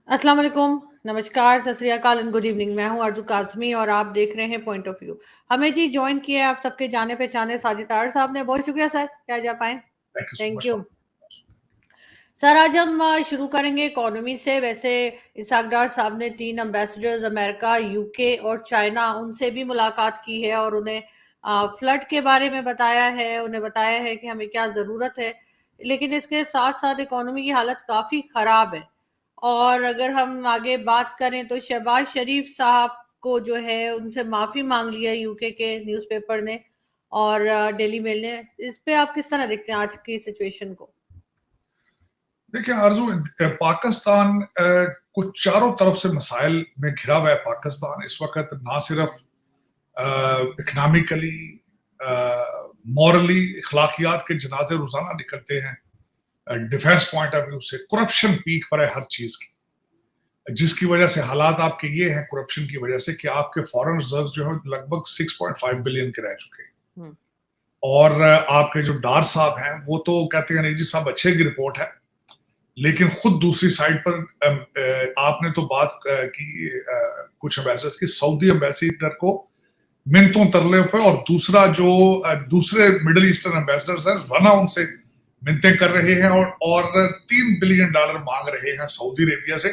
अस्सलाम वालेकुम, नमस्कार, सत श्री अकाल एंड गुड इवनिंग। मैं हूं आरज़ू काज़मी और आप देख रहे हैं पॉइंट ऑफ व्यू। हमें जी जॉइन किया है आप सबके जाने-पहचाने साजिद तारड़ साहब ने। बहुत शुक्रिया सर, क्या जा पाएँ? Thank you so thank much for you. Sir आज हम शुरू करेंगे इकोनॉमी से। वैसे इसहाक डार साहब ने 3 एम्बेसडर्स अमेरिका, यूके और चाइना उनसे भी मुलाकात की है और उन्हें फ्लड के बारे में बताया है, उन्हें बताया है कि हमें क्या ज़रूरत है। लेकिन इसके साथ-साथ इकोनॉमी की हालत काफ़ी ख़राब है। और अगर हम आगे बात करें तो शहबाज शरीफ साहब को जो है उनसे माफ़ी माँग ली है यूके के न्यूज़पेपर ने और डेली मेल ने। इस पे आप किस तरह देखते हैं आज की सिचुएशन को? देखिए आरजू, पाकिस्तान को चारों तरफ से मसाइल में घिरा हुआ है। पाकिस्तान इस वक्त ना सिर्फ इकनॉमिकली, मॉरली, अखलाकियात के जनाजे रोजाना निकलते हैं। डिफेंस पॉइंट ऑफ व्यू से करप्शन पीक पर है हर चीज की, जिसकी वजह से हालात आपके ये हैं करप्शन की वजह से कि आपके फॉरेन रिजर्व जो है लगभग 6.5 बिलियन के रह चुके हैं। हम्म। और आपके जो डार साहब हैं वो तो कहते हैं नहीं जी साहब अच्छे की रिपोर्ट है, लेकिन खुद दूसरी साइड पर आपने तो बात की कुछ एम्बेसडर्स की, सऊदी एम्बेसडर को मिन्नतों तरले पे, और दूसरा जो दूसरे मिडिल ईस्टर्न एम्बेसडर्स हैं रना उनसे मिन्नतें कर रहे हैं और $3 बिलियन मांग रहे हैं सऊदी अरेबिया से।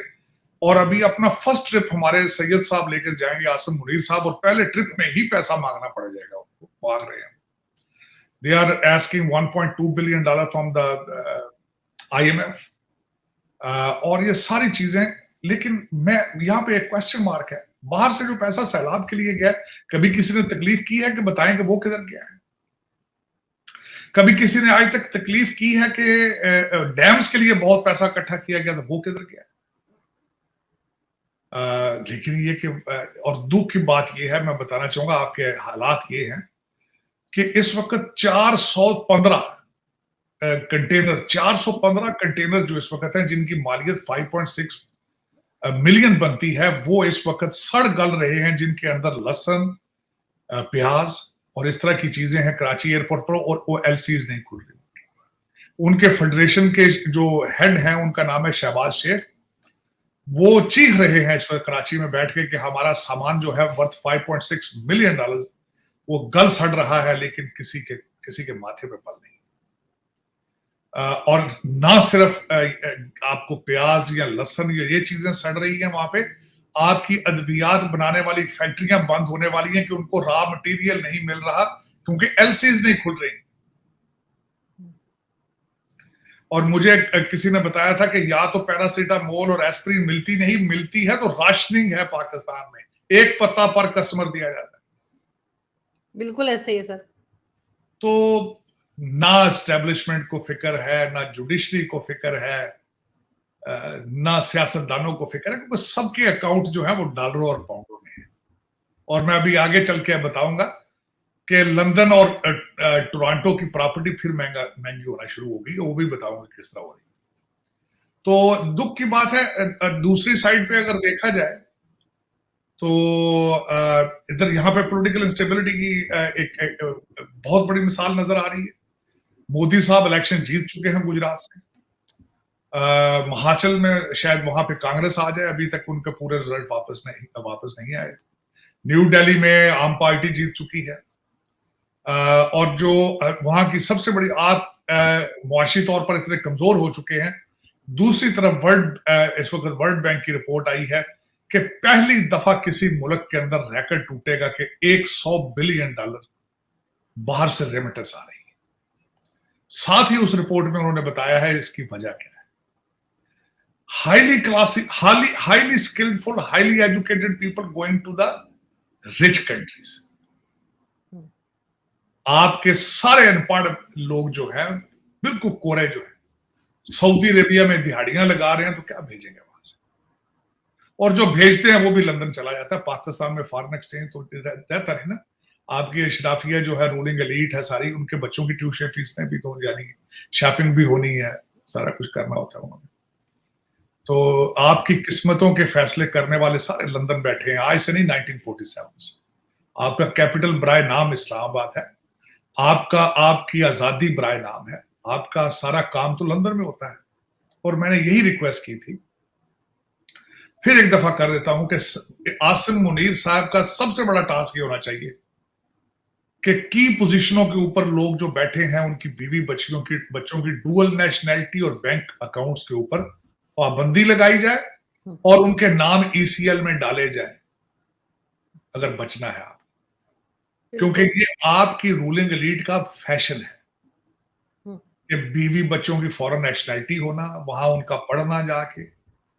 और अभी अपना फर्स्ट ट्रिप हमारे सैयद साहब लेकर जाएंगे, आसिम मुनीर साहब, और पहले ट्रिप में ही पैसा मांगना पड़ जाएगा उनको, मांग रहे हैं। They are asking $1.2 billion from the IMF। और ये सारी चीजें, लेकिन मैं यहाँ पे एक क्वेश्चन मार्क है, बाहर से जो पैसा सैलाब के लिए गया, कभी किसी ने तकलीफ की है कि बताएं कि वो किधर गया है? कभी किसी ने आज तक तकलीफ की है कि डैम्स के लिए बहुत पैसा इकट्ठा किया गया था, वो किधर गया? लेकिन ये कि और दुख की बात ये है, मैं बताना चाहूंगा आपके हालात ये हैं कि इस वक्त 415 कंटेनर जो इस वक्त हैं, जिनकी मालियत 5.6 मिलियन बनती है, वो इस वक्त सड़ गल रहे हैं, जिनके अंदर लहसुन, प्याज और इस तरह की चीजें हैं कराची एयरपोर्ट पर, और वो LCs नहीं खुल रही। उनके फेडरेशन के जो हेड हैं, उनका नाम है शहबाज शेख, वो चीख रहे हैं इस वक्त कराची में बैठ के कि हमारा सामान जो है वर्थ $5.6 मिलियन वो गल सड़ रहा है, लेकिन किसी के माथे पे पल नहीं। और ना सिर्फ आपको प्याज या लहसुन या ये चीजें सड़ रही हैं वहां पे, आपकी अद्वियात बनाने वाली फैक्ट्रियां बंद होने वाली हैं कि उनको रॉ मटेरियल नहीं मिल रहा क्योंकि LCs नहीं खुल रही। और मुझे किसी ने बताया था कि या तो पैरासीटामोल और एस्प्रिन मिलती नहीं, मिलती है तो राशनिंग है पाकिस्तान में, एक पत्ता पर कस्टमर दिया जाता है। बिल्कुल ऐसे ही है सर। तो ना एस्टेब्लिशमेंट को फिक्र है, ना जुडिशरी को फिक्र है, ना सियासतदानों को फिक्र है, क्योंकि सबके अकाउंट जो है वो डॉलरों और पाउंडों में है। और मैं अभी आगे चल के बताऊंगा कि लंदन और टोरंटो की प्रॉपर्टी फिर महंगी होना शुरू हो गई, वो भी बताऊंगा किस तरह हो रही। तो दुख की बात है। दूसरी साइड पे अगर देखा जाए तो इधर यहाँ पे पॉलिटिकल इंस्टेबिलिटी की एक बहुत बड़ी मिसाल नजर आ रही है। मोदी साहब इलेक्शन जीत चुके हैं गुजरात से, महाचल में शायद वहां पे कांग्रेस आ जाए, अभी तक उनके पूरे रिजल्ट वापस नहीं आए। न्यू दिल्ली में आम पार्टी जीत चुकी है, और जो वहां की सबसे बड़ी आप मुआशी तौर पर इतने कमजोर हो चुके हैं। दूसरी तरफ इस वक्त वर्ल्ड बैंक की रिपोर्ट आई है कि पहली दफा किसी मुल्क के अंदर रिकॉर्ड टूटेगा कि $100 बिलियन बाहर से रेमिटेंस आ रही है। साथ ही उस रिपोर्ट में उन्होंने बताया है इसकी वजह क्या है। Highly classic, highly skilful, highly educated people going to the rich countries. आपके सारे अनपढ़ लोग जो हैं, बिल्कुल कोरे जो है, सऊदी अरेबिया में दिहाड़ियां लगा रहे हैं, तो क्या भेजेंगे वहां से? और जो भेजते हैं वो भी लंदन चला जाता है। पाकिस्तान में फॉरेन एक्सचेंज तो रहता नहीं ना। आपकी अशराफिया जो है, रूलिंग एलीट है सारी, उनके बच्चों की ट्यूशन फीस भी तो यानी शॉपिंग भी होनी है, सारा कुछ करना होता है उन्होंने। तो आपकी किस्मतों के फैसले करने वाले सारे लंदन बैठे हैं, आज से नहीं 1947 से। आपका कैपिटल बराए नाम इस्लामाबाद है, आपकी आजादी बराए नाम है, आपका सारा काम तो लंदन में होता है। और मैंने यही रिक्वेस्ट की थी फिर एक दफा कर देता हूं कि आसिम मुनीर साहब का सबसे बड़ा टास्क ये होना चाहिए कि की पोजीशनों के ऊपर लोग जो बैठे हैं उनकी बीवी बच्चों की डुअल नेशनैलिटी और बैंक अकाउंट्स के ऊपर पाबंदी लगाई जाए और उनके नाम ईसीएल में डाले जाए अगर बचना है आप, क्योंकि ये आपकी रूलिंग एलीट का फैशन है कि बीवी बच्चों की फॉरेन नेशनैलिटी होना, वहां उनका पढ़ना जाके।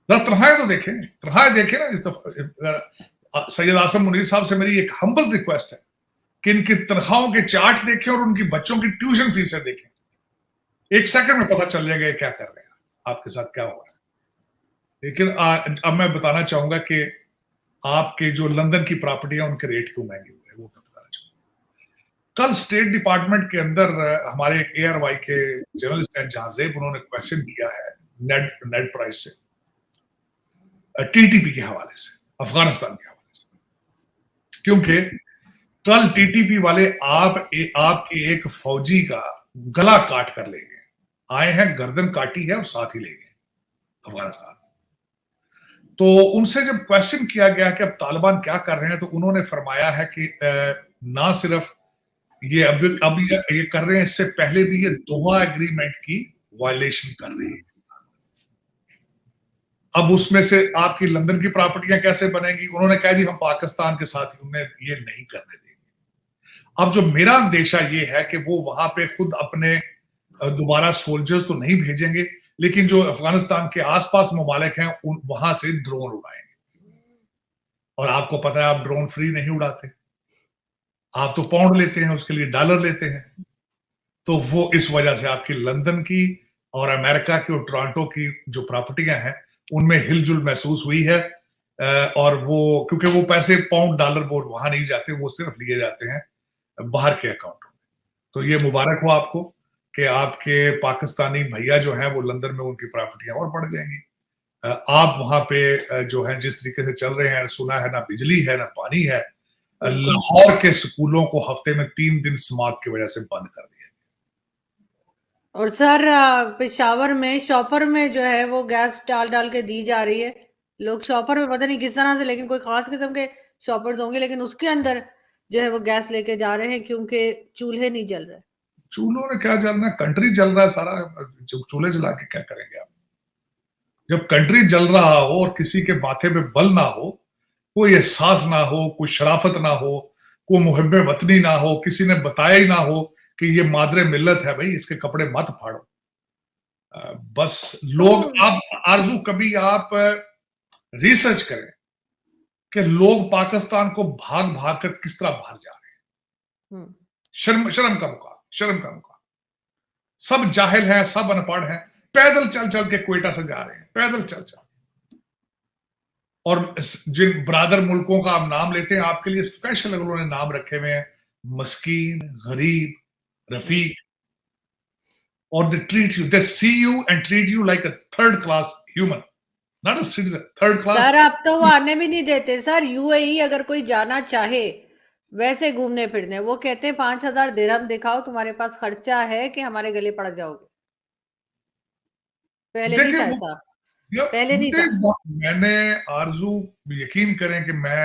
जरा तनख्वाहें तो देखें, तनख्वाहें देखें ना। इस दफा सैयद आसिम मुनीर साहब से मेरी एक हम्बल रिक्वेस्ट है कि इनकी तनख्वाहों के चार्ट देखें और उनकी बच्चों की ट्यूशन फीसें देखें। एक सेकंड में पता चल जाएगा क्या कर रहे हैं, आपके साथ क्या हो रहा है। लेकिन अब मैं बताना चाहूंगा कि आपके जो लंदन की प्रॉपर्टी है उनके रेट क्यों महंगे हुए हैं, वो मैं बताना चाहूंगा। कल स्टेट डिपार्टमेंट के अंदर हमारे ARY के जर्नलिस्ट हैं जहाजेब, उन्होंने क्वेश्चन किया है नेट प्राइस से, TTP के हवाले से, अफगानिस्तान के हवाले से, क्योंकि कल TTP वाले आपके एक फौजी का गला काट कर ले गए, आए हैं, गर्दन काटी है और साथ ही ले गए अफगानिस्तान। तो उनसे जब क्वेश्चन किया गया कि अब तालिबान क्या कर रहे हैं, तो उन्होंने फरमाया है कि ना सिर्फ ये अब ये कर रहे हैं, इससे पहले भी ये दोहा एग्रीमेंट की वायलेशन कर रहे हैं। अब उसमें से आपकी लंदन की प्रॉपर्टियां कैसे बनेंगी? उन्होंने कहा जी हम पाकिस्तान के साथ उन्हें ये नहीं करने देंगे। अब जो मेरा अंदेशा ये है कि वो वहां पे खुद अपने दोबारा सोल्जर्स तो नहीं भेजेंगे, लेकिन जो अफगानिस्तान के आसपास ममालिक हैं वहां से ड्रोन उड़ाएंगे। और आपको पता है आप ड्रोन फ्री नहीं उड़ाते, आप तो पाउंड लेते हैं, उसके लिए डॉलर लेते हैं। तो वो इस वजह से आपकी लंदन की और अमेरिका की और टोरंटो की जो प्रॉपर्टियां हैं उनमें हिलजुल महसूस हुई है। और वो क्योंकि वो पैसे पाउंड डॉलर वो वहां नहीं जाते, वो सिर्फ लिए जाते हैं बाहर के अकाउंटों में। तो ये मुबारक हो आपको कि आपके पाकिस्तानी भैया जो हैं वो लंदन में उनकी प्रॉपर्टियां और बढ़ जाएंगी। आप वहां पे जो है जिस तरीके से चल रहे हैं, सुना है ना बिजली है ना पानी है। लाहौर के स्कूलों को हफ्ते में 3 दिन स्मॉग की वजह से बंद कर दिया। और सर पेशावर में शॉपर में जो है वो गैस डाल के दी जा रही है। लोग शॉपर में पता नहीं किस तरह से, लेकिन कोई खास किस्म के शॉपर्स होंगे, लेकिन उसके अंदर जो है वो गैस लेके जा रहे हैं क्योंकि चूल्हे नहीं जल रहे। चूल्हों ने क्या जलना, कंट्री जल रहा है सारा, चूल्हे जला के क्या करेंगे आप? जब कंट्री जल रहा हो और किसी के माथे पे बल ना हो, कोई एहसास ना हो, कोई शराफत ना हो, कोई मुहब्बे वतनी ना हो, किसी ने बताया ही ना हो कि ये मादरे मिल्लत है, भाई इसके कपड़े मत फाड़ो। बस लोग, आप आरजू कभी आप रिसर्च करें कि लोग पाकिस्तान को भाग भाग कर किस तरह बाहर जा रहे हैं। शर्म का मुकाम। सब जाहिल हैं, सब अनपढ़ हैं, पैदल चल चल के क्वेटा से जा रहे हैं, पैदल चल चल। और जिन ब्रादर मुल्कों का आप नाम लेते हैं, आपके लिए स्पेशल उन्होंने नाम रखे हुए हैं, मस्कीन, गरीब, रफीक। और they see you and treat you like a third class human, not a citizen, third class। Sir अब तो वो आने भी नहीं देते सर। UAE अगर कोई जाना चाहे वैसे घूमने फिरने, वो कहते हैं 5,000 दिरहम दिखाओ, तुम्हारे पास खर्चा है कि हमारे गले पड़ जाओगे। पहले नहीं था ऐसा, पहले नहीं था। मैंने आरजू, यकीन करें कि मैं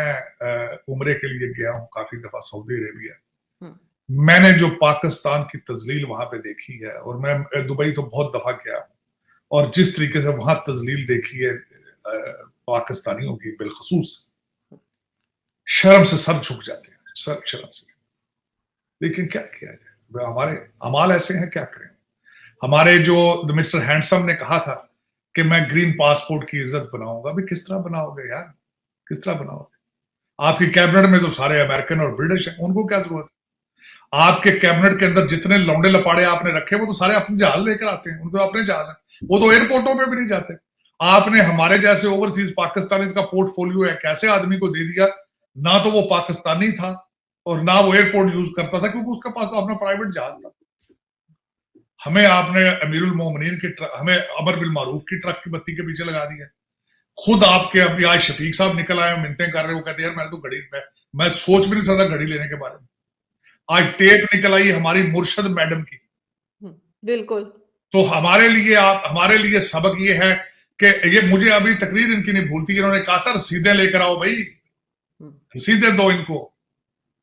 उम्रे के लिए गया हूं काफी दफा सऊदी अरेबिया। मैंने जो पाकिस्तान की तजलील वहां पे देखी है, और मैं दुबई तो बहुत दफा गया हूं, और जिस तरीके से वहां तजलील देखी है पाकिस्तानियों की बिलखसूस, शर्म से सर झुक जाते हैं, सर शर्म से। लेकिन क्या किया जाए, हमारे अमाल ऐसे हैं, क्या करें। हमारे जो मिस्टर हैंडसम ने कहा था कि मैं ग्रीन पासपोर्ट की इज्जत बनाऊंगा, भी किस तरह बनाओगे यार, किस तरह बनाओगे? आपकी कैबिनेट में तो सारे अमेरिकन और ब्रिटिश हैं, उनको क्या जरूरत है? आपके कैबिनेट के अंदर जितने लौंडे लपाड़े आपने रखे, वो तो सारे अपने जहाज लेकर आते हैं, उनको अपने जहाज है, वो तो एयरपोर्टों पे भी नहीं जाते। आपने हमारे जैसे ओवरसीज पाकिस्तानी का पोर्टफोलियो एक ऐसे आदमी को दे दिया, ना तो वो पाकिस्तानी था और ना वो एयरपोर्ट यूज करता था, क्योंकि उसके पास तो अपना प्राइवेट जहाज था। हमें आपने अमीरुल मोमिनीन की हमें अमर बिल मारूफ की ट्रक की बत्ती के पीछे लगा दिया। खुद आपके अभी आज शफीक साहब निकल आए, मिन्नतें कर रहे, वो कहते यार मैंने तो घड़ी, मैं सोच भी नहीं सकता घड़ी लेने के बारे में। आज टेप निकल आई हमारी मुर्शद मैडम की। बिल्कुल। तो हमारे लिए सबक ये है कि ये मुझे अभी तकरीर इनकी नहीं भूलती, इन्होंने कहा था रसीदें लेकर आओ भाई, रसीदें दो इनको,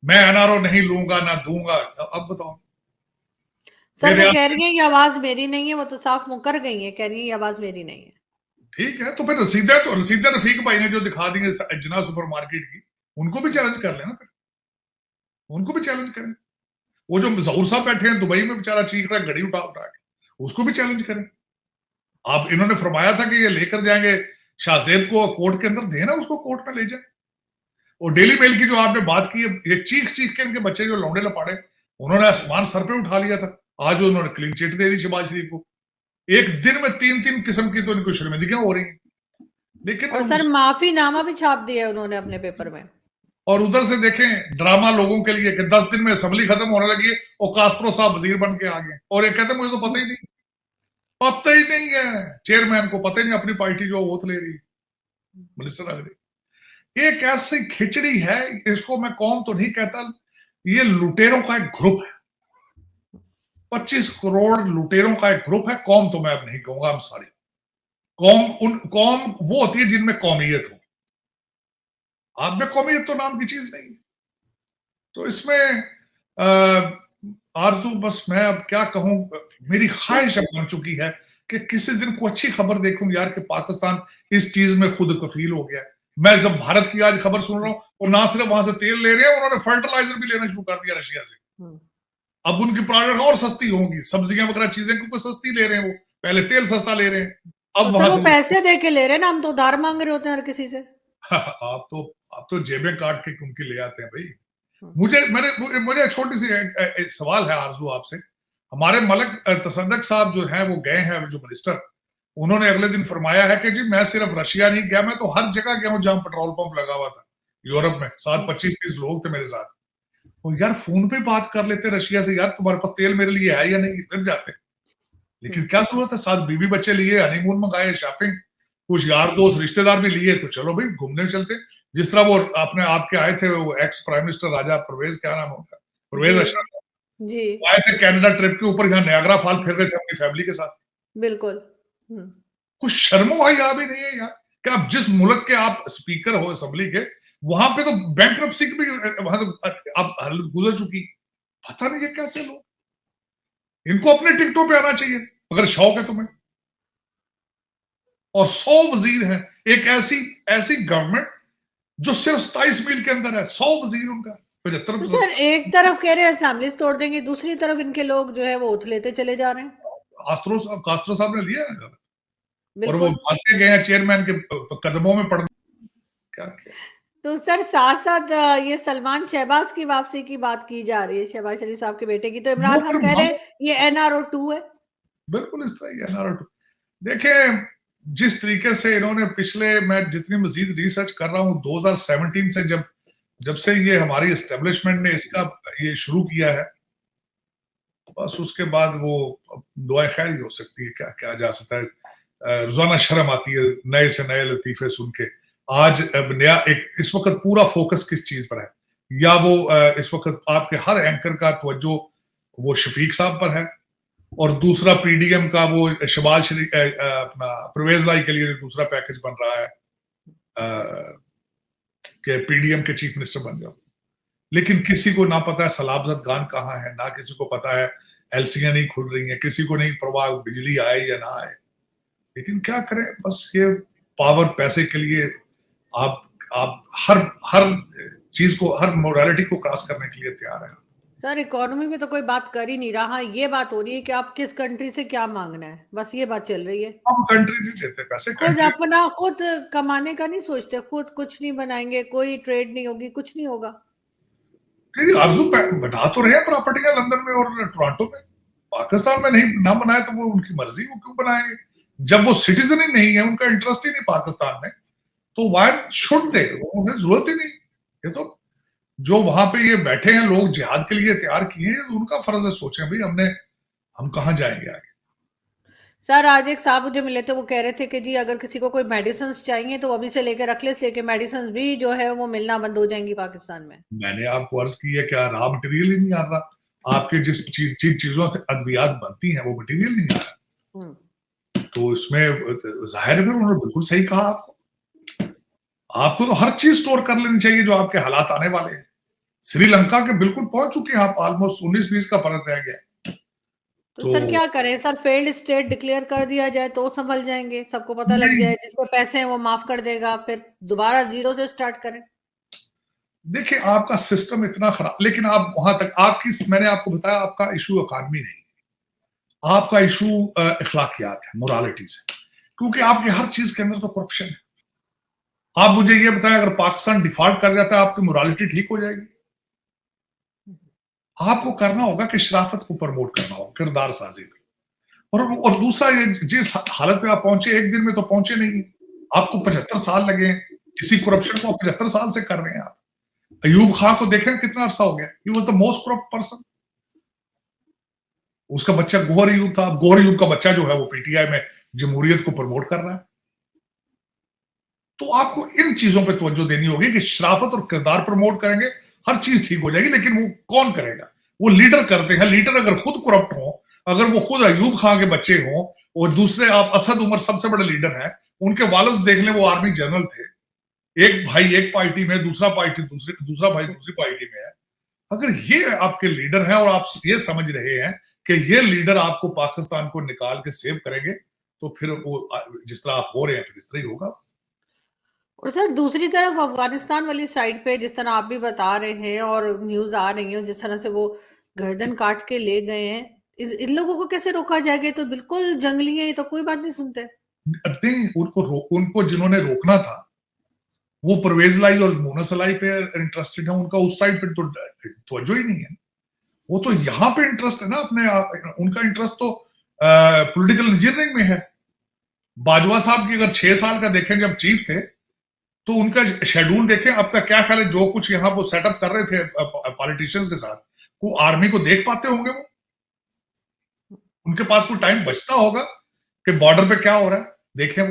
मैं एनआरओ नहीं लूंगा ना दूंगा। अब बताओ सर वो मेरे कह रही है ये आवाज मेरी नहीं है, वो तो साफ मुकर गई है, कह रही है ये आवाज मेरी नहीं है। ठीक है, तो फिर रसीदें रफीक भाई ने जो दिखा दी है जना सुपरमार्केट की, उनको भी चैलेंज कर लेना, फिर उनको भी चैलेंज करें। वो जो जहूर साहब बैठे हैं दुबई में बेचारा चीख रहा है घड़ी उठा उठा के, उसको भी चैलेंज करें। आप इन्होंने फरमाया था कि ये लेकर जाएंगे शाहजेब को कोर्ट के अंदर, देना उसको कोर्ट में ले जाए। और डेली मेल की जो आपने बात की है, ये चीख चीख के इनके बच्चे जो लौंडे लपाड़े, उन्होंने आसमान सर पे उठा लिया था, आज उन्होंने क्लीन चिट दे दी शहबाज शरीफ को। एक दिन में 3-3 किस्म की तो इनको शर्मिंदगियां हो रही हैं। लेकिन और सर माफीनामा भी छाप दिया है उन्होंने अपने पेपर में। और उधर से देखें ड्रामा लोगों के लिए कि 10 दिन में असेंबली खत्म होने लगी है और कास्त्रो साहब वजीर बन के आ गए, और ये कहते मुझे तो पता ही नहीं है, चेयरमैन को पता ही नहीं अपनी पार्टी जो वोट ले रही मिनिस्टर आ रही। एक ऐसी खिचड़ी है, इसको मैं कौम तो नहीं कहता, ये लुटेरों का एक ग्रुप है, 25 करोड़ लुटेरों का एक ग्रुप है। कौम तो मैं अब नहीं कहूंगा, I'm sorry। कौम वो होती है जिनमें कौमियत हो, आप में कौमियत तो नाम की चीज नहीं है। तो इसमें आरजू, बस मैं अब क्या कहूं, मेरी ख्वाहिश अब बन चुकी है कि किसी दिन को अच्छी खबर देखूं यार कि पाकिस्तान इस चीज में खुद कफील हो गया है। मैं जब भारत की आज खबर सुन रहा हूं, और ना सिर्फ वहां से तेल ले रहे हैं, उन्होंने फर्टिलाइजर भी लेना शुरू कर दिया रशिया से। अब उनकी प्रोडक्ट और सस्ती होंगी, सब्जियां वगैरह चीजें क्योंकि सस्ती ले रहे हैं, वो पहले तेल सस्ता ले रहे हैं, अब तो वहां वो से पैसे दे के ले रहे हैं ना, हम तो उधार मांग रहे होते हैं हर किसी से। आप तो जेबें काट के उनकी ले आते हैं भाई। मुझे छोटी सी सवाल है आरजू आपसे। हमारे मलक तसद्दक साहब जो हैं वो गए हैं, जो मिनिस्टर, उन्होंने अगले दिन फरमाया है कि जी मैं सिर्फ रशिया नहीं गया, मैं तो हर जगह गया हूं जहां पेट्रोल पंप लगा हुआ था यूरोप में। साथ 25-30 लोग थे मेरे साथ। और यार फोन पे बात कर लेते रशिया से, यार तुम्हारे पास तेल मेरे लिए है या नहीं, फिर जाते। लेकिन क्या जरूरत है, साथ बीवी बच्चे लिए, हनीमून मंगाए, शॉपिंग, कुछ यार दोस्त रिश्तेदार भी लिए, तो चलो भाई घूमने चलते। जिस तरह वो अपने आपके आए थे, वो एक्स प्राइम मिनिस्टर राजा परवेज, क्या नाम है उनका, परवेज अशरफ जी, आए थे कनाडा ट्रिप के ऊपर, यहाँ नियाग्रा फॉल फिर रहे थे अपनी फैमिली के साथ। बिल्कुल। कुछ शर्मो भाई आ भी नहीं है यार कि आप जिस मुल्क के आप स्पीकर हो असेंबली के, वहां पे तो बैंकरप्सी की भी वहां तो आप हालत गुजर चुकी। पता नहीं ये कैसे लोग, इनको अपने टिकटों पे आना चाहिए अगर शौक है तुम्हें। और 100 वजीर हैं, एक ऐसी गवर्नमेंट जो सिर्फ 27 मील के अंदर है, 100 वजीर उनका 75। सर एक तरफ कह रहे हैं असेंबली तोड़ देंगे, दूसरी तरफ इनके लोग जो है वो उठ लेते चले जा रहे हैं। कास्त्रो साहब ने लिया है और वो भागते गए हैं चेयरमैन के कदमों में पड़ क्या। तो सर साथ साथ ये सलमान शहबाज की वापसी की बात की जा रही है, शहबाज शरीफ साहब के बेटे की, तो इमरान खान कह रहे हैं ये NRO 2 है। बिल्कुल इस तरह NRO 2। देखें जिस तरीके से इन्होंने पिछले, मैं जितनी मजीद रिसर्च कर रहा हूँ 2017 से जब से ये हमारी एस्टेब्लिशमेंट ने इसका ये शुरू किया है, बस उसके बाद वो दुआ खैर ही हो सकती है, क्या क्या जा सकता है। रोजाना शर्म आती है नए से नए लतीफे सुन के। आज अब नया एक इस वक्त पूरा फोकस किस चीज पर है, या वो इस वक्त आपके हर एंकर का तवज्जो वो शफीक साहब पर है, और दूसरा पीडीएम का वो शहबाज शरीफ अपना परवेज लाई के लिए दूसरा पैकेज बन रहा है कि पीडीएम के चीफ मिनिस्टर बन जाओ। लेकिन किसी को ना पता है सलाबजद खान कहाँ है, ना किसी को पता है एलसीआं नहीं खुल रही है, किसी को नहीं परवाह बिजली आए या ना आए। लेकिन क्या करें, बस ये पावर पैसे के लिए आप हर चीज को, हर मोरालिटी को क्रॉस करने के लिए तैयार है। सर इकोनॉमी में तो कोई बात कर ही नहीं रहा, ये बात हो रही है कि आप किस कंट्री से क्या मांगना है, बस ये बात चल रही है। हम कंट्री नहीं देते पैसे, खुद अपना खुद कमाने का नहीं सोचते, खुद कुछ नहीं बनाएंगे, कोई ट्रेड नहीं होगी, कुछ नहीं होगा। आरजू बना तो रहे प्रॉपर्टियां लंदन में और टोरंटो में, पाकिस्तान में नहीं ना बनाए तो वो उनकी मर्जी, वो क्यों बनाएंगे जब वो सिटीजन ही नहीं है, उनका इंटरेस्ट ही नहीं पाकिस्तान में, तो वाई शुड दे, उन्हें जरूरत ही नहीं। ये तो जो वहां पे ये बैठे हैं लोग जिहाद के लिए तैयार किए हैं, उनका फर्ज है सोचें भाई हम कहां जाएंगे आगे। सर आज एक साहब मुझे मिले थे, वो कह रहे थे कि जी अगर किसी को कोई मेडिसिन चाहिए तो अभी से लेकर रख ले, लेके मेडिसिन भी जो है वो मिलना बंद हो जाएंगी पाकिस्तान में। मैंने आपको अर्ज की है क्या रॉ मटेरियल ही नहीं आ रहा, आपके जिस चीजों से अद्वियात बनती हैं वो मटेरियल नहीं आ रहा। तो इसमें जाहिर है फिर उन्होंने बिल्कुल सही कहा आपको। आपको तो हर चीज स्टोर कर लेनी चाहिए जो आपके हालात आने वाले हैं। श्रीलंका के बिल्कुल पहुंच चुके हैं आप, ऑलमोस्ट 19-20 का फर्क रह गया है। तो तो सर क्या करें सर, फेल्ड स्टेट डिक्लेयर कर दिया जाए तो संभल जाएंगे, सबको पता लग नहीं, जाए, जिसको पैसे हैं वो माफ कर देगा, फिर दोबारा जीरो से स्टार्ट करें। देखिए आपका सिस्टम इतना खराब, लेकिन आप वहां तक मैंने आपको बताया आपका इशू इकॉनमी नहीं, आपका इशू अखलाकियात है, मोरालिटीज है, क्योंकि आपकी हर चीज के अंदर तो करप्शन है। आप मुझे ये बताएं, अगर पाकिस्तान डिफॉल्ट कर जाता है आपकी मोरालिटी ठीक हो जाएगी? आपको करना होगा कि शराफत को प्रमोट करना होगा, किरदार साजी को। और दूसरा, ये जिस हालत पे आप पहुंचे एक दिन में तो पहुंचे नहीं, आपको 75 साल लगे हैं। इसी करप्शन को 75 साल से कर रहे हैं आप। अयूब खान को देखें कितना अरसा हो गया, he was the most corrupt person. उसका बच्चा गौहर अयूब था, गौहर अयूब का बच्चा जो है वो पीटीआई में जमहूरियत को प्रमोट कर रहा है। तो आपको इन चीजों पे तवज्जो देनी होगी कि शराफत और किरदार प्रमोट करेंगे, हर चीज ठीक हो जाएगी। लेकिन वो कौन करेगा? वो लीडर करते हैं। लीडर अगर खुद करप्ट हो, अगर वो खुद अयूब खान के बच्चे हों, और दूसरे आप असद उमर सबसे बड़े लीडर हैं, उनके वालिद देख लें वो आर्मी जनरल थे, एक भाई एक पार्टी में, दूसरा भाई दूसरी पार्टी में है। अगर ये आपके लीडर हैं और आप ये समझ रहे हैं कि ये लीडर आपको पाकिस्तान को निकाल के सेव करेंगे, तो फिर वो जिस तरह आप हो रहे हैं फिर इस तरह ही होगा। और सर दूसरी तरफ अफगानिस्तान वाली साइड पे जिस तरह आप भी बता रहे हैं और न्यूज आ रही है, जिस तरह से वो गर्दन काट के ले गए हैं, इन लोगों को कैसे रोका जाएगा? ये तो बिल्कुल जंगली है, ये तो कोई बात नहीं सुनते। नहीं, उनको जिन्होंने रोकना था वो परवेज लाई और मोनस लाई पे इंटरेस्टेड है, उनका उस साइड पे तो तवज्जो ही नहीं है। वो तो यहाँ पे इंटरेस्ट है ना अपने, उनका इंटरेस्ट तो पॉलिटिकल इंजीनियरिंग में है। बाजवा साहब की अगर 6 साल का देखें जब चीफ थे, तो उनका शेड्यूल देखें। आपका क्या ख्याल है, जो कुछ यहाँ वो सेटअप कर रहे थे पॉलिटिशियंस के साथ, को आर्मी को देख पाते होंगे? वो उनके पास कोई टाइम बचता होगा कि बॉर्डर पे क्या हो रहा है देखें?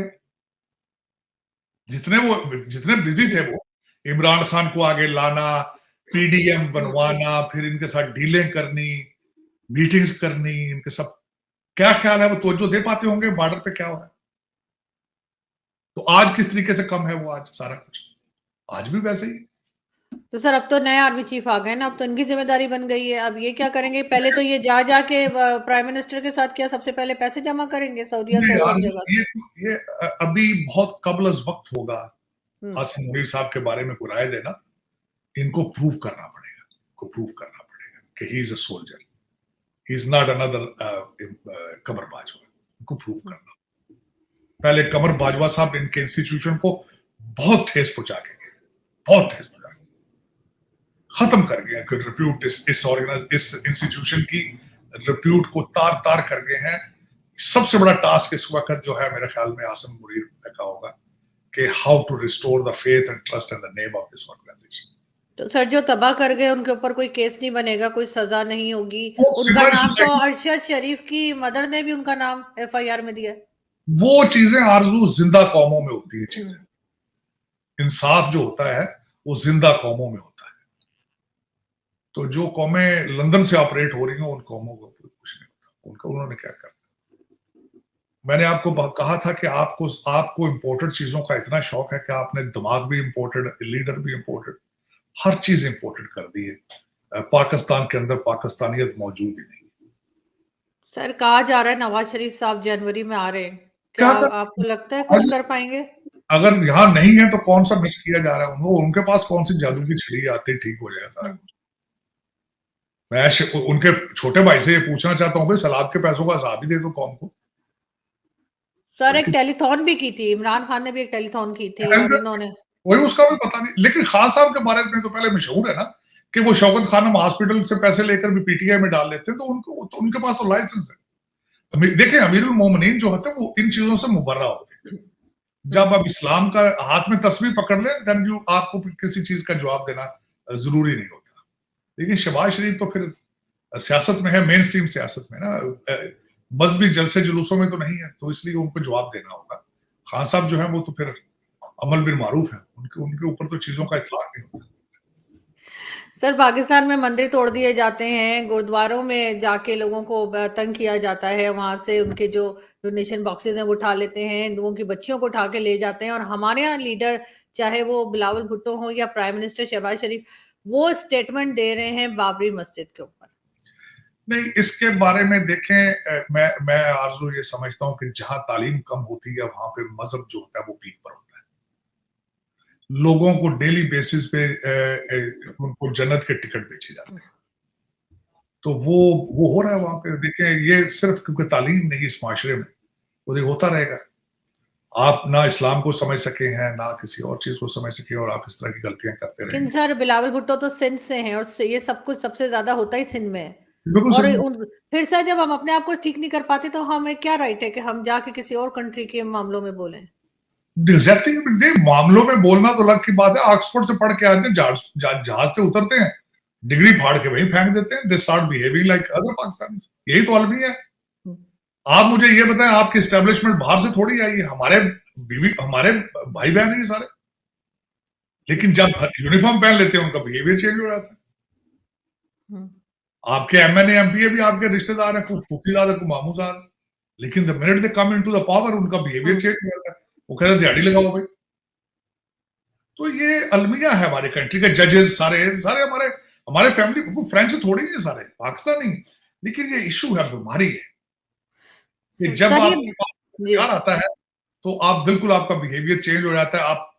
वो जितने बिजी थे वो, इमरान खान को आगे लाना, पीडीएम बनवाना, फिर इनके साथ डीलें करनी, मीटिंग्स करनी, इनके सब क्या ख्याल है वो तवज्जो दे पाते होंगे बॉर्डर पे क्या हो रहा है? तो आज किस तरीके से कम है वो, आज सारा कुछ आज भी वैसे ही। तो सर अब तो नए आर्मी चीफ आ गए ना, अब तो इनकी जिम्मेदारी बन गई है। अब ये क्या करेंगे? पहले तो ये जा के प्राइम मिनिस्टर के साथ क्या सबसे पहले पैसे जमा करेंगे सऊदिया से नहीं और यार, सब जगह से? ये अभी बहुत कबल अज वक्त होगा हम्म। आसिम मुनीर साहब के बारे में कोई राय देना। इनको प्रूव करना पड़ेगा, कि he is a soldier, he is not another Qamar Bajwa. इनको प्रूव करना। पहले कमर बाजवा साहब इनके इंस्टीट्यूशन को बहुत ठेस पहुंचा के गए, बहुत ठेस पहुंचा के खत्म कर गए। रिप्यूट इस इंस्टीट्यूशन की रिप्यूट को तार तार कर गए हैं। सबसे बड़ा टास्क इस वक्त जो है मेरे ख्याल में आसिम मुनीर का होगा कि how to restore the faith and trust in the name of this organisation. तो सर जो तबाह कर गए उनके ऊपर कोई केस नहीं बनेगा, कोई सजा नहीं होगी? वो उनका सिविल नाम तो सोसाइटी, अरशद शरीफ की मदर ने भी उनका नाम एफआईआर में दिया है। वो चीजें आरजू जिंदा कौमों में होती है। चीजें, इंसाफ जो होता है वो जिंदा कौमों में होता है। तो जो कौमें लंदन से ऑपरेट हो रही हैं उन कौमों को कुछ नहीं होता, उनका उन्होंने क्या करना। मैंने आपको कहा था कि आपको इंपोर्टेड चीजों का इतना शौक है कि आपने दिमाग भी इंपोर्टेड, लीडर भी इंपोर्टेड, हर चीज इंपोर्टेड कर दी है। पाकिस्तान के अंदर पाकिस्तानियत मौजूद ही नहीं। सर कहा जा रहा है नवाज शरीफ साहब जनवरी में आ रहे हैं, क्या क्या कर, आपको लगता है कुछ कर पाएंगे? अगर यहाँ नहीं है तो कौन सा मिस किया जा रहा है उनको? उनके पास कौन सी जादू की छड़ी आते ही ठीक हो जाएगा सारा कुछ? मैं उनके छोटे भाई से ये पूछना चाहता हूँ, भाई सलाद के पैसों का हिसाब ही दे दो कौम को। सर एक टेलीथॉन भी की थी, इमरान खान ने भी एक टेलीथॉन की थी और इन्होंने वही, उसका भी पता नहीं। लेकिन खान साहब के बारे में तो पहले मशहूर है ना कि वो शौकत खानम हॉस्पिटल से पैसे लेकर भी पीटीआई में डाल लेते हैं, तो उनके पास तो लाइसेंस है। देखें, अमीरुल मोमिनीन जो होते हैं वो इन चीजों से मुबर्रा होते हैं। जब आप इस्लाम का हाथ में तस्वीर पकड़ लें, देन आपको किसी चीज का जवाब देना जरूरी नहीं होता। लेकिन शहबाज शरीफ तो फिर सियासत में है, मेन स्ट्रीम सियासत में ना, मजहबी जलसे जुलूसों में तो नहीं है, तो इसलिए उनको जवाब देना होगा। खान साहब जो है वो तो फिर अमल बिल मारूफ है, उनके ऊपर तो चीजों का इतलाक नहीं होता। सर, पाकिस्तान में मंदिर तोड़ दिए जाते हैं, गुरुद्वारों में जाके लोगों को तंग किया जाता है, वहाँ से उनके जो डोनेशन बॉक्सेज़ हैं वो उठा लेते हैं, हिंदुओं की बच्चियों को उठा के ले जाते हैं और हमारे यहाँ लीडर, चाहे वो बिलावल भुट्टो हो या प्राइम मिनिस्टर शहबाज शरीफ, वो स्टेटमेंट दे रहे हैं बाबरी मस्जिद के ऊपर। नहीं, इसके बारे में देखें, मैं आरज़ू ये समझता हूँ कि जहाँ तालीम कम होती है, वहाँ पे मज़हब जो होता है वो पीक पर होता है। लोगों को डेली बेसिस पे उनको जन्नत के टिकट बेचे जाते हैं। तो वो हो रहा है वहाँ पे। देखें, ये सिर्फ क्योंकि तालीम नहीं इस माशरे में, वो होता रहेगा। आप ना इस्लाम को समझ सके हैं, ना किसी और चीज़ को समझ सके और आप इस तरह की गलतियाँ करते लेकिन रहेंगे। सर, बिलावल भुट्टो तो सिंध से हैं और ये सब कुछ सबसे ज़्यादा होता ही सिंध में है। बिल्कुल और सही है। उन फिर सर, जब हम अपने आप को ठीक नहीं कर पाते तो हमें क्या राइट है कि हम जाके किसी और कंट्री के मामलों में बोलें? एग्जैक्टली, नहीं, मामलों में बोलना तो अलग की बात है। ऑक्सफोर्ड से पढ़ के आते हैं, जहाज से उतरते हैं, डिग्री फाड़ के वहीं फेंक देते हैं। They start behaving like other Pakistanis. यही तो अलमिया है। हुँ। आप मुझे ये बताएं, आपकी एस्टेब्लिशमेंट बाहर से थोड़ी आई है। हमारे बीवी, हमारे भाई बहन है ये सारे। लेकिन जब यूनिफॉर्म पहन लेते हैं, उनका बिहेवियर चेंज हो जाता है। हुँ। आपके एमएनए एमपीए भी आपके रिश्तेदार हैं, कुछ फूफीजाद है, कुछ मामूजाद। लेकिन the minute they come into the power, उनका बिहेवियर हुँ। चेंज हो जाता है। वो कहते हैं दिहाड़ी लगाओ भाई। तो ये अलमिया है हमारे कंट्री के। जजेस सारे सारे हमारे हमारे फैमिली फ्रेंड्स थोड़ी है, सारे पाकिस्तानी। लेकिन ये इशू है, बीमारी है कि जब सर, ये आपके पास जी। हथियार आता है, तो आप बिल्कुल, आपका बिहेवियर चेंज हो जाता है। आप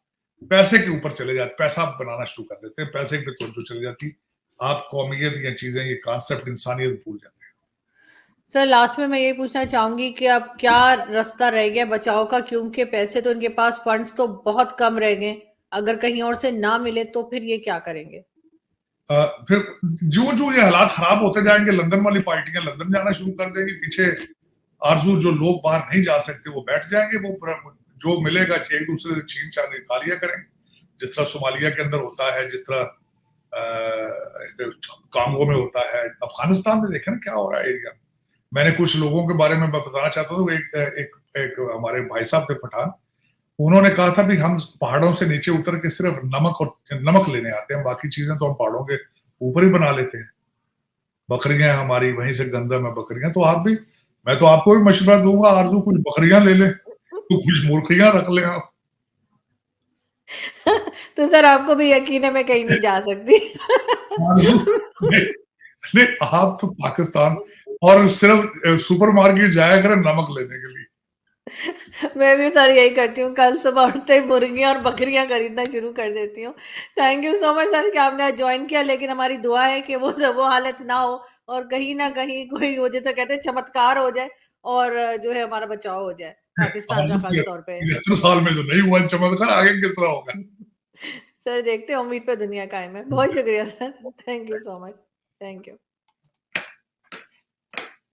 पैसे के ऊपर चले जाते, पैसा बनाना शुरू कर देते हैं, पैसे पे तवज्जो चली जाती। आप कौमियत, ये चीजें, ये कॉन्सेप्ट इंसानियत भूल जाते हैं। सर, लास्ट में मैं यही पूछना चाहूँगी कि अब क्या रास्ता रह गया बचाव का? क्योंकि पैसे तो इनके पास, फंड्स तो बहुत कम रह गए। अगर कहीं और से ना मिले तो फिर ये क्या करेंगे? फिर जो जो ये हालात खराब होते जाएंगे, लंदन वाली पार्टियां लंदन जाना शुरू कर देंगी। पीछे आरजू जो लोग बाहर नहीं जा सकते वो बैठ जाएंगे। वो जो मिलेगा एक दूसरे से छीन छान खा लिया करेंगे, जिस तरह सोमालिया के अंदर होता है, जिस तरह कांगो में होता है। अफगानिस्तान में देखें ना क्या हो रहा है एरिया में। मैंने कुछ लोगों के बारे में बताना चाहता हूँ। एक हमारे भाई साहब थे पठान, उन्होंने कहा था भी हम पहाड़ों से नीचे उतर के सिर्फ नमक लेने आते हैं, बाकी चीजें तो हम पहाड़ों के ऊपर ही बना लेते हैं। बकरियां हमारी वहीं से गंदम है, बकरियां। तो आप भी, मैं तो आपको भी मशवरा दूंगा, आरजू कुछ बकरियां ले लें, तो कुछ मुर्गियां रख लें आप। तो सर, आपको भी यकीन है मैं कहीं नहीं जा सकती। आरजू, नहीं, नहीं, आप तो पाकिस्तान और सिर्फ सुपरमार्केट जाया करें नमक लेने के लिए। मैं भी सर यही करती हूँ, कल सुबह उठते ही मुर्गियाँ और बकरियाँ खरीदना शुरू कर देती हूँ। Thank you so much sir कि आपने जॉइन किया, लेकिन हमारी दुआ है कि वो हालत ना हो और कहीं न कहीं कोई वो जैसे कहते हैं चमत्कार हो जाए और जो है हमारा बचाव हो जाए, पाकिस्तान का आरजू ख़ास तौर पे। 75 साल में तो नहीं हुआ चमत्कार, आगे किस तरह होगा। सर, देखते हैं, उम्मीद पे दुनिया कायम है। बहुत शुक्रिया sir. Thank you so much. Thank you.